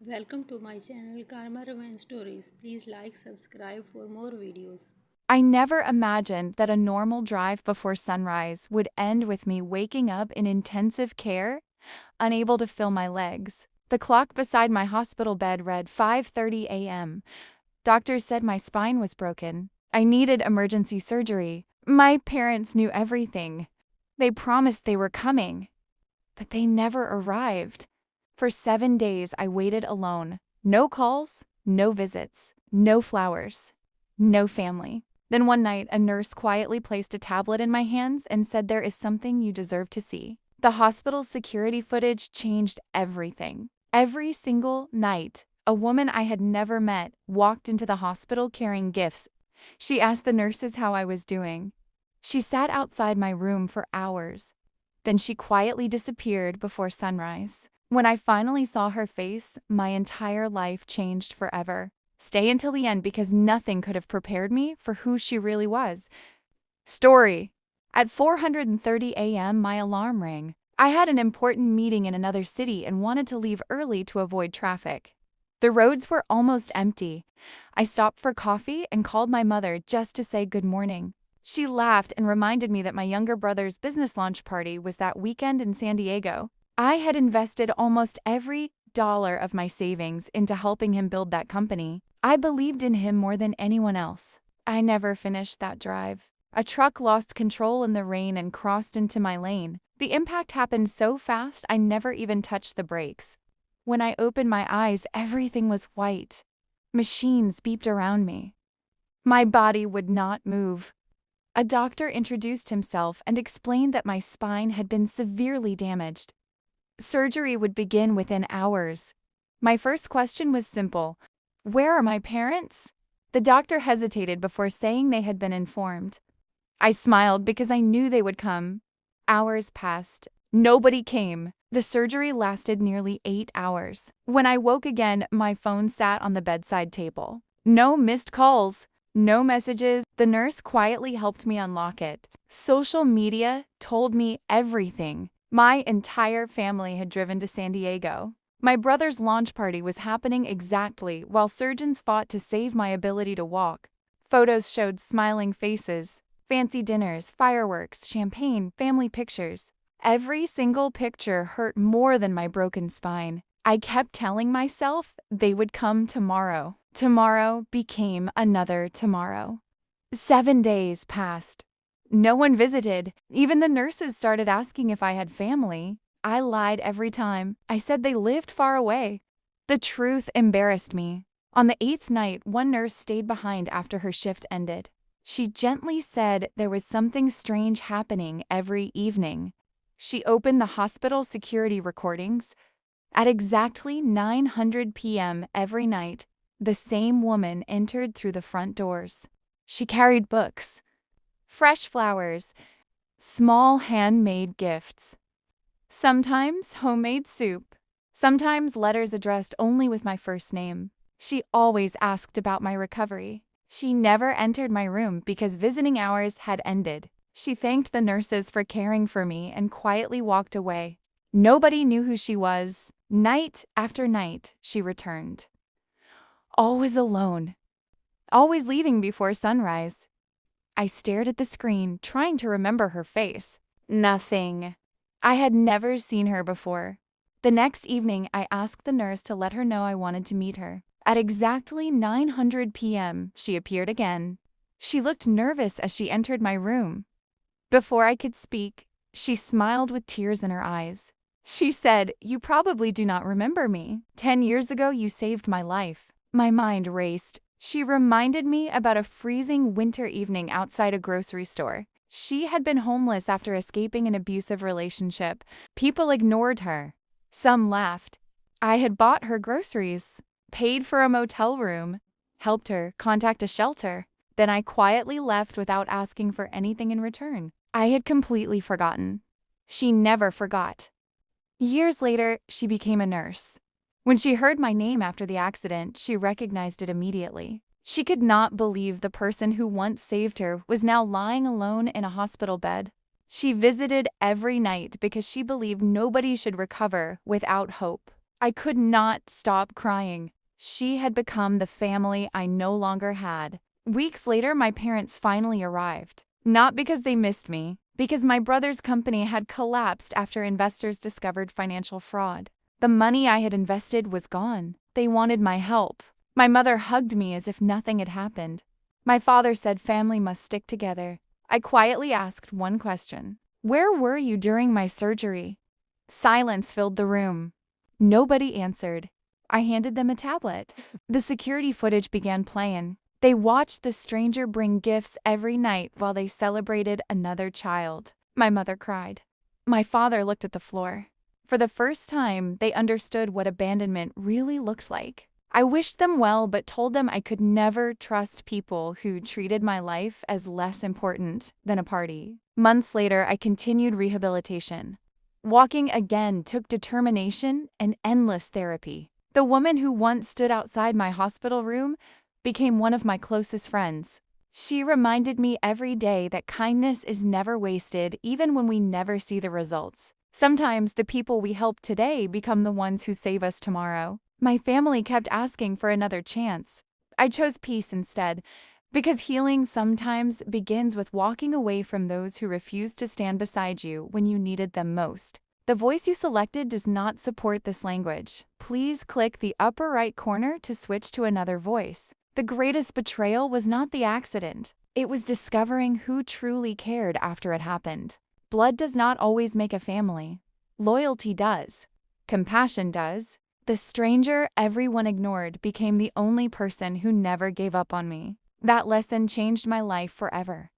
Welcome to my channel Karma Romance Stories. Please like, subscribe for more videos. I never imagined that a normal drive before sunrise would end with me waking up in intensive care, unable to feel my legs. The clock beside my hospital bed read 5:30 a.m. Doctors said my spine was broken. I needed emergency surgery. My parents knew everything. They promised they were coming, but they never arrived. For 7 days, I waited alone. No calls, no visits, no flowers, no family. Then one night, a nurse quietly placed a tablet in my hands and said, "There is something you deserve to see." The hospital's security footage changed everything. Every single night, a woman I had never met walked into the hospital carrying gifts. She asked the nurses how I was doing. She sat outside my room for hours. Then she quietly disappeared before sunrise. When I finally saw her face, my entire life changed forever. Stay until the end because nothing could have prepared me for who she really was. Story. At 4:30 a.m., my alarm rang. I had an important meeting in another city and wanted to leave early to avoid traffic. The roads were almost empty. I stopped for coffee and called my mother just to say good morning. She laughed and reminded me that my younger brother's business launch party was that weekend in San Diego. I had invested almost every dollar of my savings into helping him build that company. I believed in him more than anyone else. I never finished that drive. A truck lost control in the rain and crossed into my lane. The impact happened so fast I never even touched the brakes. When I opened my eyes, everything was white. Machines beeped around me. My body would not move. A doctor introduced himself and explained that my spine had been severely damaged. Surgery would begin within hours. My first question was simple. Where are my parents? The doctor hesitated before saying they had been informed. I smiled because I knew they would come. Hours passed. Nobody came. The surgery lasted nearly 8 hours. When I woke again, my phone sat on the bedside table. No missed calls. No messages. The nurse quietly helped me unlock it. Social media told me everything. My entire family had driven to San Diego. My brother's launch party was happening exactly while surgeons fought to save my ability to walk. Photos showed smiling faces, fancy dinners, fireworks, champagne, family pictures. Every single picture hurt more than my broken spine. I kept telling myself they would come tomorrow. Tomorrow became another tomorrow. 7 days passed. No one visited. Even the nurses started asking if I had family. I lied every time. I said they lived far away. The truth embarrassed me. On the 8th night, one nurse stayed behind after her shift ended. She gently said there was something strange happening every evening. She opened the hospital security recordings. At exactly 9:00 p.m. every night, the same woman entered through the front doors. She carried books, fresh flowers, small handmade gifts. Sometimes homemade soup. Sometimes letters addressed only with my first name. She always asked about my recovery. She never entered my room because visiting hours had ended. She thanked the nurses for caring for me and quietly walked away. Nobody knew who she was. Night after night, she returned. Always alone. Always leaving before sunrise. I stared at the screen, trying to remember her face. Nothing. I had never seen her before. The next evening, I asked the nurse to let her know I wanted to meet her. At exactly 9:00 p.m., she appeared again. She looked nervous as she entered my room. Before I could speak, she smiled with tears in her eyes. She said, "You probably do not remember me. 10 years ago, you saved my life." My mind raced. She reminded me about a freezing winter evening outside a grocery store. She had been homeless after escaping an abusive relationship. People ignored her. Some laughed. I had bought her groceries, paid for a motel room, helped her contact a shelter. Then I quietly left without asking for anything in return. I had completely forgotten. She never forgot. Years later, she became a nurse. When she heard my name after the accident, she recognized it immediately. She could not believe the person who once saved her was now lying alone in a hospital bed. She visited every night because she believed nobody should recover without hope. I could not stop crying. She had become the family I no longer had. Weeks later, my parents finally arrived. Not because they missed me, because my brother's company had collapsed after investors discovered financial fraud. The money I had invested was gone. They wanted my help. My mother hugged me as if nothing had happened. My father said family must stick together. I quietly asked one question. Where were you during my surgery? Silence filled the room. Nobody answered. I handed them a tablet. The security footage began playing. They watched the stranger bring gifts every night while they celebrated another child. My mother cried. My father looked at the floor. For the first time, they understood what abandonment really looked like. I wished them well, but told them I could never trust people who treated my life as less important than a party. Months later, I continued rehabilitation. Walking again took determination and endless therapy. The woman who once stood outside my hospital room became one of my closest friends. She reminded me every day that kindness is never wasted, even when we never see the results. Sometimes the people we help today become the ones who save us tomorrow. My family kept asking for another chance. I chose peace instead, because healing sometimes begins with walking away from those who refuse to stand beside you when you needed them most. The voice you selected does not support this language. Please click the upper right corner to switch to another voice. The greatest betrayal was not the accident. It was discovering who truly cared after it happened. Blood does not always make a family. Loyalty does. Compassion does. The stranger everyone ignored became the only person who never gave up on me. That lesson changed my life forever.